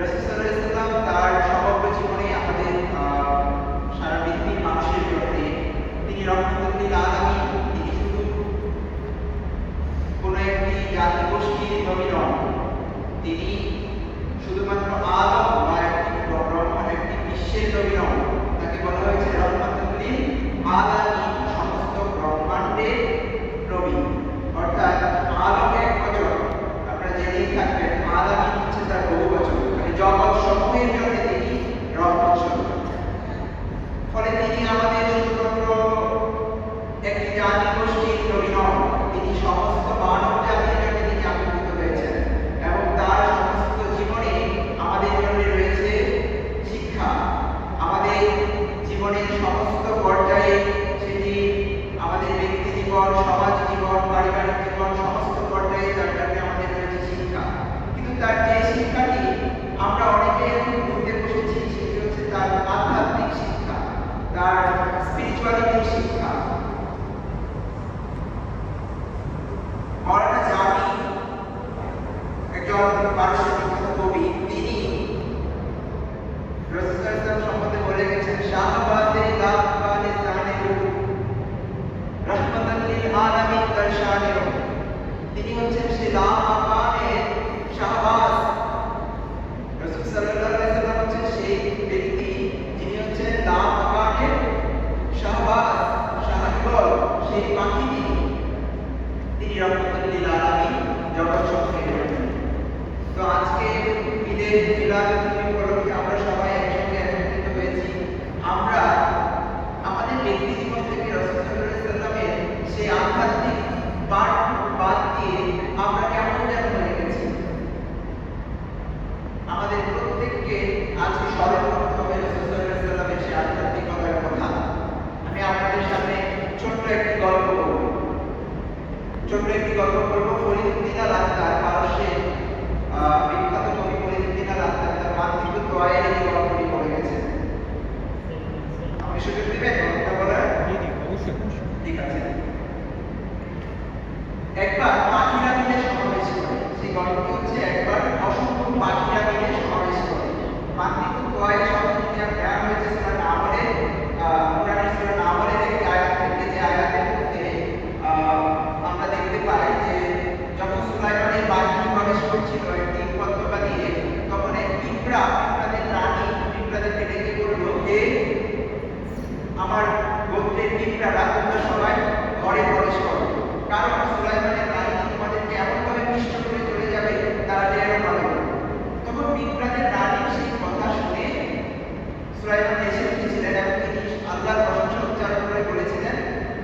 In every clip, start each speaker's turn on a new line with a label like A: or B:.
A: রাসূল সাল্লাল্লাহু আলাইহি ওয়াসাল্লাম তার সমগ্র জীবনে আমাদের সারা পৃথিবীর মানুষের জন্য তিনি রহমতুল লিল আলামিন। তিনি শুধু কোনো একটি জাতিগোষ্ঠীর নবী নন, তিনি শুধুমাত্র আদম বা একটি ব্রহ্মাণ্ড একটি বিশ্বের নবী নন। তাকে বলা হয়েছে রহমতুল লিল আলামিন, সমস্ত ব্রহ্মাণ্ডের নবী। অর্থাৎ আলম এক বচন, আপনারা জেনেই থাকবেন আলামিন হচ্ছে তার বহু বচন, মানে জগৎ সমূহের জন্য তিনি রহমত স্বরূপ। ফলে তিনি আমাদের শুধুমাত্র একটি জাতিগোষ্ঠীর নবী নন, তিনি সমস্ত মানব জাতির জন্য তিনি আবির্ভূত হয়েছেন এবং তার সমস্ত জীবনে আমাদের জন্য রয়েছে শিক্ষা। আমাদের জীবনের সমস্ত পর্যায়ে, সেটি আমাদের ব্যক্তি জীবন, সমাজ জীবন, পারিবারিক জীবন, সমস্ত পর্যায়ে তার জন্য আমাদের রয়েছে শিক্ষা। কিন্তু তার যে শিক্ষাটি আমরা অনেকেই এখন ভুলতে বসেছি, সেটি হচ্ছে তার আধ্যাত্মিক শিক্ষা, তার স্পিরিচুয়ালিটির শিক্ষা। মাওলানা জামি, একজন পারস্য বিখ্যাত কবি, তিনি রাসূল সাল্লাল্লাহু আলাইহি ওয়াসাল্লাম সম্বন্ধে বলে গেছেন, শাহবাজে লাফানে জানিরু রাহমাতাল লিল আলামিন দর্শানিরু। তিনি হচ্ছেন সেই লাফানের শাহবাজ। রাসূল সাল্লাল্লাহু আলাইহি ওয়াসাল্লাম হচ্ছেন সেই ব্যক্তি যিনি হচ্ছেন লাফানের শাহবাজ, শাহবল, সেই পাখি। তিনি রহমাতুল লিল আলামিন, জগৎ সমূহের জন্য। তো আজকে ঈদের মিলাদ উপলক্ষে আমরা সবাই একসঙ্গে একত্রিত হয়েছি। আমরা আমাদের ব্যক্তি জীবন থেকে রাসূল সাল্লাল্লাহু আলাইহি ওয়াসাল্লামের সেই আধ্যাত্মিক পাঠ বাদ দিয়ে আমরা কেমন যেন হয়ে গেছি। আমাদের প্রত্যেককে আজকে স্মরণ করতে হবে রাসূল সাল্লাল্লাহু আলাইহি ওয়াসাল্লামের সেই আধ্যাত্মিকতার কথা। আমি আপনাদের সামনে ছোট্ট একটি গল্প বলবো। ফরিদউদ্দিন আল আত্তার, পারস্যের বিখ্যাত কবি ফরিদউদ্দিন আল আত্তার তার মাতৃত্ব দোয়ায় এই গল্পটি বলে গেছেন। আপনি সুযোগ দিবেন গল্পটা বলার? ঠিক আছে। একবার পাখিরা মিলে সমাবেশ করে, সেই গল্পটি হচ্ছে একবার অসংখ্য পাখিরা মিলে সমাবেশ করে। মাতৃত্ব দোয়ায় শব্দটি দেওয়া হয়েছে সূরা নামলের, কোরআনের সূরা নামলের একটি আয়াত থেকে, যে আয়াতের মধ্যে আমরা দেখতে পাই যে যখন সুলাইমানের বাহিনী প্রবেশ করছিল একটি উপত্যকা দিয়ে, তখন এক পিঁপড়াদের রানী পিঁপড়াদেরকে ডেকে বলল, হে আমার গোত্রের পিঁপড়ারা, তোমরা সবাই ঘরে প্রবেশ করো, কারণ সুলাইমানের বাহিনী তোমাদেরকে এমনভাবে পিষ্ট করে চলে যাবে তারা টেরও পাবে না। তখন পিঁপড়াদের রানীর সেই কথা শুনে সুলাইমান এসে উঠেছিলেন এবং তিনি আল্লাহর প্রশংসা উচ্চারণ করে বলেছিলেন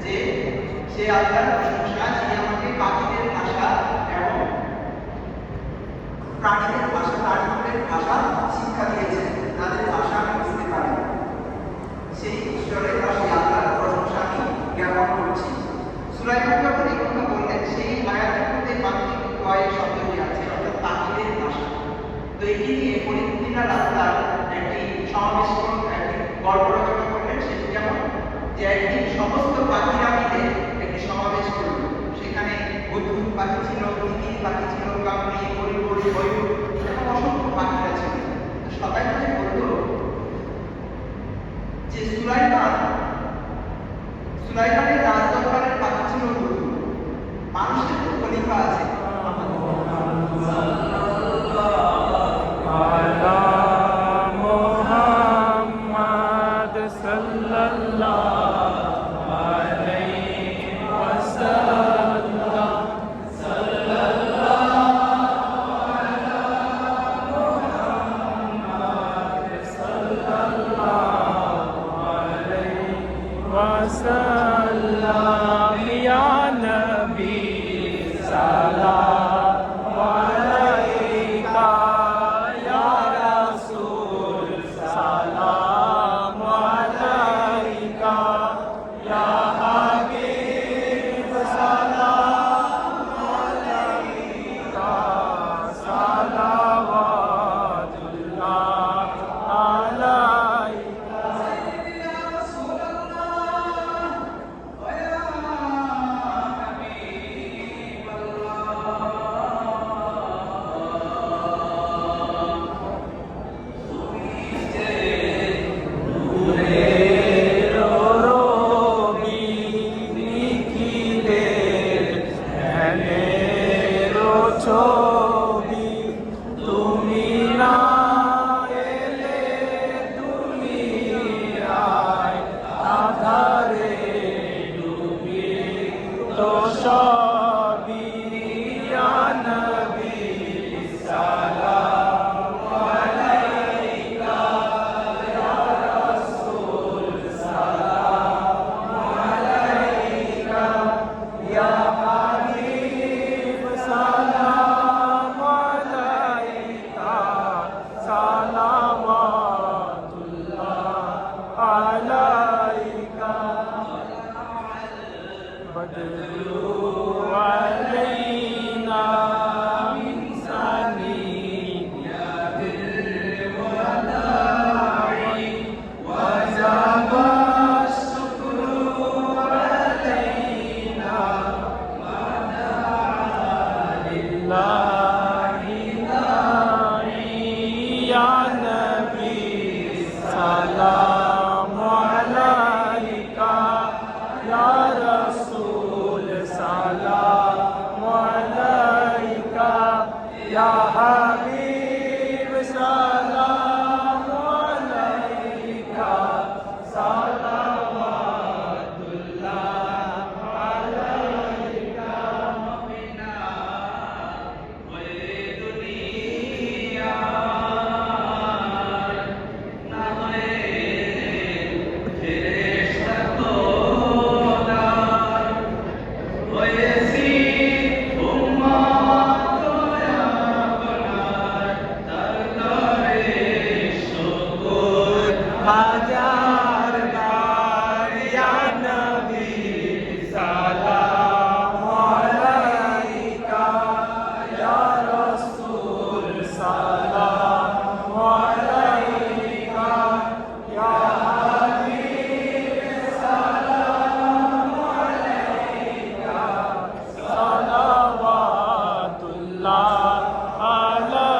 A: যে সে আল্লাহর প্রশংসা যিনি আমাকে পাখিদের ভাষা এবং প্রাণীদের ভাষা, প্রাণীদের ভাষা শিক্ষা দিয়েছেন, তাদের ভাষা আমি বুঝতে পারি। সেই ঈশ্বরের বা সেই আল্লাহর প্রশংসা আমি জ্ঞাপন করছি। সুলাইমান যখন এই কথা বললেন, সেই আয়াতের মধ্যে মাতৃত্ব দোয়ায় শব্দটি আছে, অর্থাৎ পাখিদের ভাষা। তো এটি নিয়ে ফরিদউদ্দিন আল আত্তার একটি সমাবেশ, একটি গল্প রচনা করলেন। সেটি যেমন যে একদিন সমস্ত পাখিরা মিলে একটি সমাবেশ করল। সেখানে বুদবুদ পাখি ছিল, তিতির পাখি ছিল, কাকড়ি, হরিবরি, ময়ূর, এরকম অসংখ্য পাখিরা ছিল। সবাই মিলে বলল যে সুলাইমানের রাজদরবারের পাখি ছিল বুদবুদ, মানুষের তো খলিফা আছে,
B: সাল্লাল্লাহু হাজার বার ইয়া নবী সালাম আলাইকা ইয়া রাসূল সালাম আলাইকা ইয়া হাবিব সালাম আলাইকা সালাওয়াতুল্লাহ আলাইকা